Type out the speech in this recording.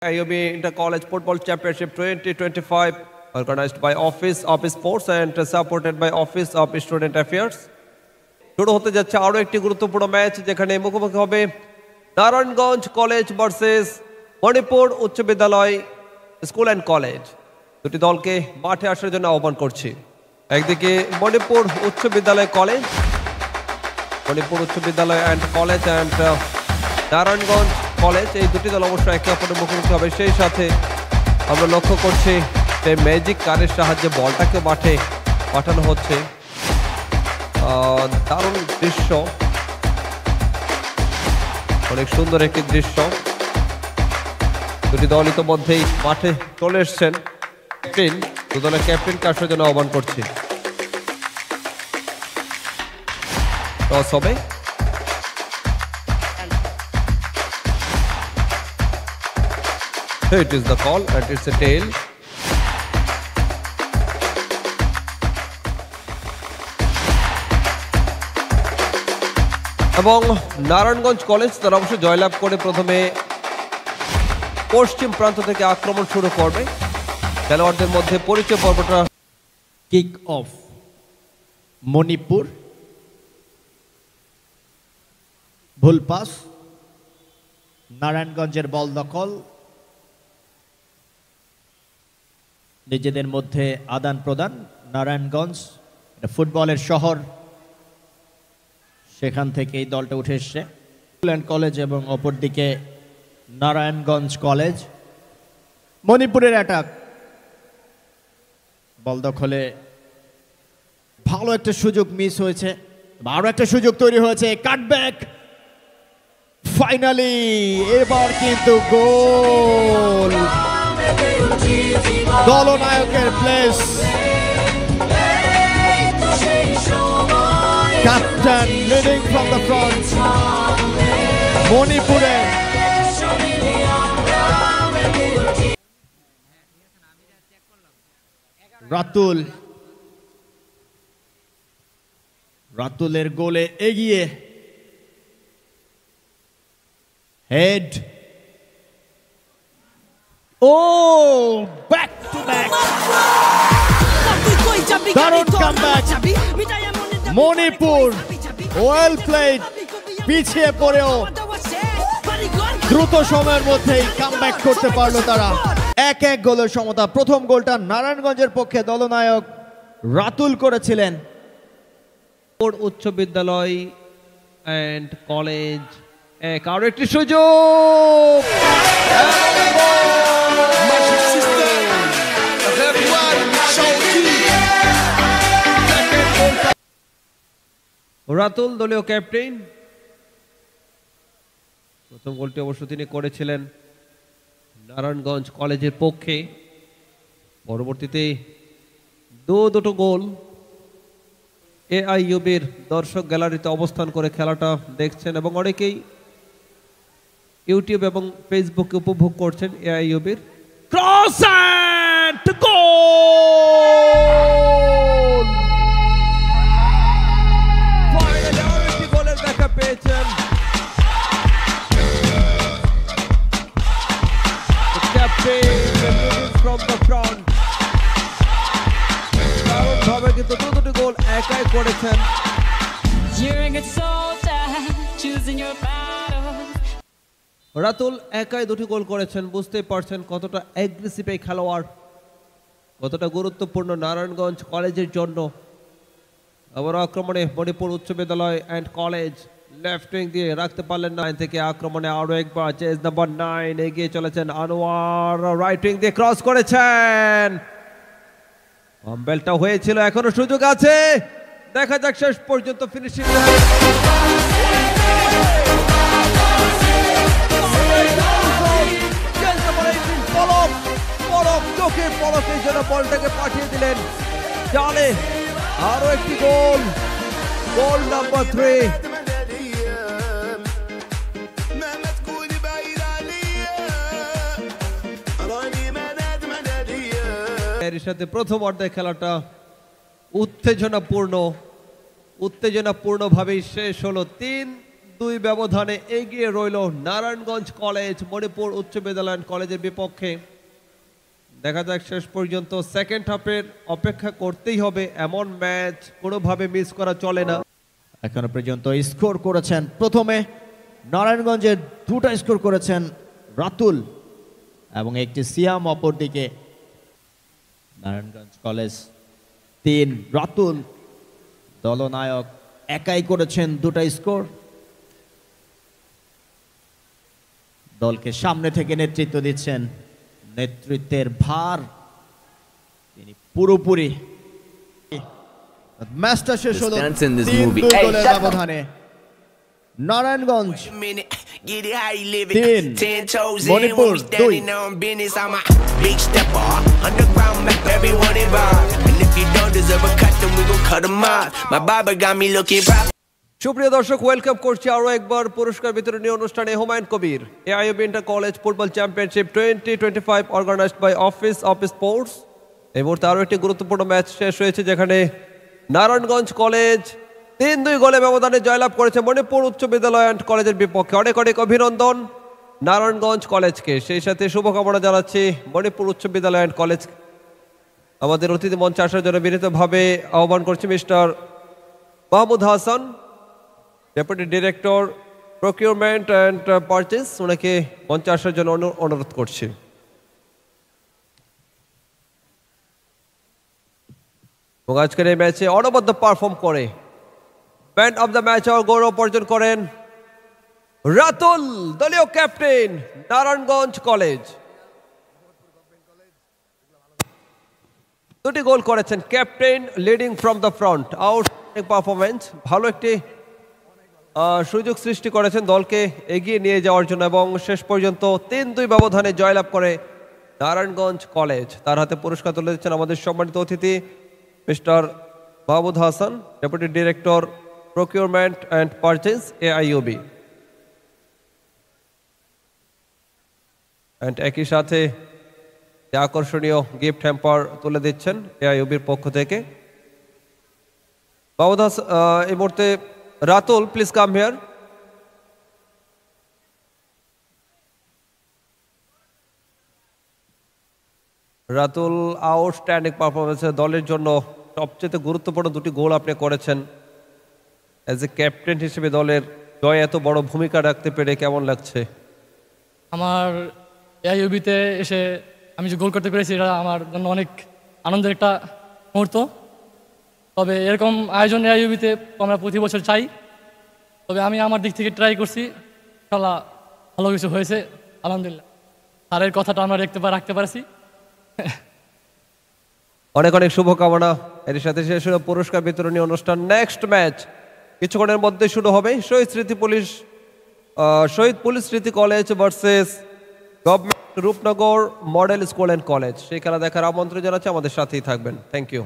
IUB Inter-College Football Championship 2025 organized by Office of Sports and supported by Office of Student Affairs. শুরু হতে যাচ্ছে আরো একটি গুরুত্বপূর্ণ ম্যাচ যেখানে মুখোমুখি হবে নারায়ণগঞ্জ কলেজ ভার্সেস মণিপুর উচ্চ বিদ্যালয় স্কুল অ্যান্ড কলেজ। দুটি দলকে মাঠে আসার জন্য আহ্বান করছি। একদিকে মণিপুর উচ্চ বিদ্যালয় কলেজ, মণিপুর উচ্চ বিদ্যালয় and college and Narayanganj college, এই দুটি দল অবশ্যই একে অপরের মুখোমুখি হবে। সেই সাথে আমরা লক্ষ্য করছি যে ম্যাজিক কারের সাহায্যে বলটাকে মাঠে পাঠানো হচ্ছে। দারুণ দৃশ্য, অনেক সুন্দর একটি দৃশ্য। দুটি দল ইতিমধ্যেই মাঠে চলে এসছেন। ক্যাপ্টেন, দু দলের ক্যাপ্টেনকে আসার জন্য আহ্বান করছি। টস হবে। It is the call and it's a tail. এবং নারায়ণগঞ্জ কলেজ তারা অবশ্য জয়লাভ করে প্রথমে পশ্চিম প্রান্ত থেকে আক্রমণ শুরু করবে। খেলোয়াড়দের মধ্যে পরিচয় পর্বটা কিক অফ। মণিপুর ভুল পাস, নারায়ণগঞ্জের বল দখল, নিজেদের মধ্যে আদান প্রদান। নারায়ণগঞ্জ ফুটবলের শহর, সেখান থেকে এই দলটা উঠে এসছে কলেজ এবং অপরদিকে নারায়ণগঞ্জ কলেজ। মণিপুরের অ্যাটাক, বল দখলে ভালো একটা সুযোগ মিস হয়েছে, আরো একটা সুযোগ তৈরি হয়েছে। কাটব্যাক, ফাইনালি এবার কিন্তু গোল। দলনায়কের place, captain leading from the front. মণিপুরের রাতুলের গোলে এগিয়ে। হেড, ও ব্যাক টু ব্যাক, দারুণ কামব্যাক। মণিপুর ওয়েল প্লেড, পিছিয়ে পড়েও দ্রুত সময়ের মধ্যেই কামব্যাক করতে পারলো তারা। 1-1 গোলের সমতা। প্রথম গোলটা নারায়ণগঞ্জের পক্ষে দলনায়ক রাতুল করেছিলেন। উচ্চ বিদ্যালয় অ্যান্ড কলেজ আরো একটি সুযোগ। রাতুল দলীয় ক্যাপ্টেন। প্রথম গোলটি অবশ্য তিনি করেছিলেন নারায়ণগঞ্জ কলেজের পক্ষে। পরবর্তীতে দুটো গোল। AIUB'র দর্শক গ্যালারিতে অবস্থান করে খেলাটা দেখছেন এবং অনেকেই ইউটিউব এবং ফেসবুকে উপভোগ করছেন AIUB'র। Cross and goal! ফাইনালি আরেকটি গোলের দেখা পেয়েছেন ক্যাপ্টেন ফ্রম দ্য ফ্রন্ট। দারুণভাবে কিন্তু দুটি গোল একাই করেছেন। রাতুল একাই দুটি গোল করেছেন। বুঝতেই পারছেন কতটা অ্যাগ্রেসিভ এই খেলোয়াড়, কতটা গুরুত্বপূর্ণ নারায়ণগঞ্জ কলেজের জন্য। আবার আক্রমণে মণিপুর উচ্চ বিদ্যালয় অ্যান্ড কলেজ লেফট উইং দিয়ে রাখতে পারলেন না। থেকে আক্রমণে আরো একবার চেজ নাম্বার 9 এগিয়ে চলেছেন আনোয়ার, রাইট উইং দিয়ে ক্রস করেছেন। বেলটা হয়েছিল, এখনো সুযোগ আছে, দেখা যাক শেষ পর্যন্ত ফিনিশিং। চোখের পলকের জন্য বলটাকে পাঠিয়ে দিলেন জালে। আরো একটি গোল, গোল নাম্বার 3। এর সাথে প্রথম অর্ধের খেলাটা উত্তেজনাপূর্ণভাবেই শেষ হলো। 3 3-2 ব্যবধানে এগিয়ে রইল নারায়ণগঞ্জ কলেজ মণিপুর উচ্চ বিদ্যালয় কলেজের বিপক্ষে। দেখা যাক শেষ পর্যন্ত সেকেন্ড হাফের অপেক্ষা করতেই হবে, এমন ম্যাচ কোনোভাবে মিস করা চলে না। এখনো পর্যন্ত স্কোর করেছেন প্রথমে নারায়ণগঞ্জের দুটো স্কোর করেছেন রাতুল এবং একটি সিয়াম, অপরদিকে নারায়ণগঞ্জ কলেজ 3, রাতুল দলনায়ক একাই করেছেন দুটো স্কোর। দলকে সামনে থেকে নেতৃত্ব দিচ্ছেন, নেতৃত্বের ভার তিনি পুরোপুরি। ম্যাচটা শেষ হলো 3-2 গোলের ব্যবধানে। নারায়ণগঞ্জ 3, মণিপুর 2। সুপ্রিয় দর্শক, ওয়েলকাম করছি আরো একবার পুরস্কার বিতরণী অনুষ্ঠানে Humayun Kabir AIUB inter college football championship 2025 organised by office of sports. এই মুহূর্তে আরো একটি গুরুত্বপূর্ণ ম্যাচ শেষ হয়েছে, যেখানে নারায়ণগঞ্জ কলেজ 3-2 গোলে ব্যবধানে জয়লাভ করেছে মণিপুর উচ্চ বিদ্যালয় অ্যান্ড কলেজের বিপক্ষে। অনেক অনেক অভিনন্দন নারায়ণগঞ্জ কলেজকে, সেই সাথে শুভকামনা জানাচ্ছি মণিপুর উচ্চ বিদ্যালয় অ্যান্ড কলেজ। আমাদের অতিথি মঞ্চে আসার জন্য বিনীতভাবে আহ্বান করছি mister Mahmud Hasan, deputy director procurement and purchase, ওনাকে মঞ্চে আসার জন্য অনুরোধ করছি। এবং আজকের এই ম্যাচে অনবদ্য পারফর্ম করে ম্যান অব দ্য ম্যাচ গৌরব অর্জন করেন রাতুল, দলীয় ক্যাপ্টেন নারায়ণগঞ্জ কলেজ। 2টি গোল করেছেন captain, leading from the front, outstanding performance. ভালো একটি সুযোগ সৃষ্টি করেছেন দলকে এগিয়ে নিয়ে যাওয়ার জন্য, এবং শেষ পর্যন্ত 3-2 ব্যবধানে জয়লাভ করে নারায়ণগঞ্জ কলেজ। তার হাতে পুরস্কার তুলে দিচ্ছেন আমাদের সম্মানিত অতিথি mister Mahmud Hasan, deputy director procurement and purchase AIUB. And একই সাথে আকর্ষণীয় গিফট হ্যাম্পার তুলে দিচ্ছেন এআইইউবির পক্ষ থেকে। মাহমুদ হাসান, এই মুহূর্তে Ratul, please come here. Ratul, outstanding performance, দলের জন্য সবচেয়ে গুরুত্বপূর্ণ 2টি গোল আপনি করেছেন। অ্যাজ এ ক্যাপ্টেন হিসেবে দলের জয় এত বড় ভূমিকা রাখতে পেরে কেমন লাগছে? আমার এআইইউবিতে এসে আমি যে গোল করতে পেরেছি, এটা আমার জন্য অনেক আনন্দের একটা মুহূর্ত। তবে এরকম আয়োজন এআইইউবিতে আমরা প্রতি বছর চাই। তবে আমি আমার দিক থেকে ট্রাই করছি, ইনশাআল্লাহ ভালো কিছু হয়েছে আলহামদুলিল্লাহ। স্যারের কথাটা আমরা রাখতে পারছি। অনেক অনেক শুভকামনা। এর সাথে শেষ হলো পুরস্কার বিতরণী অনুষ্ঠান। নেক্সট ম্যাচ কিছুক্ষণের মধ্যে শুরু হবে, Shaheed police Smriti college versus government Rupnagar model school and college. সেই খেলা দেখার আমন্ত্রণ জানাচ্ছি, আমাদের সাথেই থাকবেন। Thank you.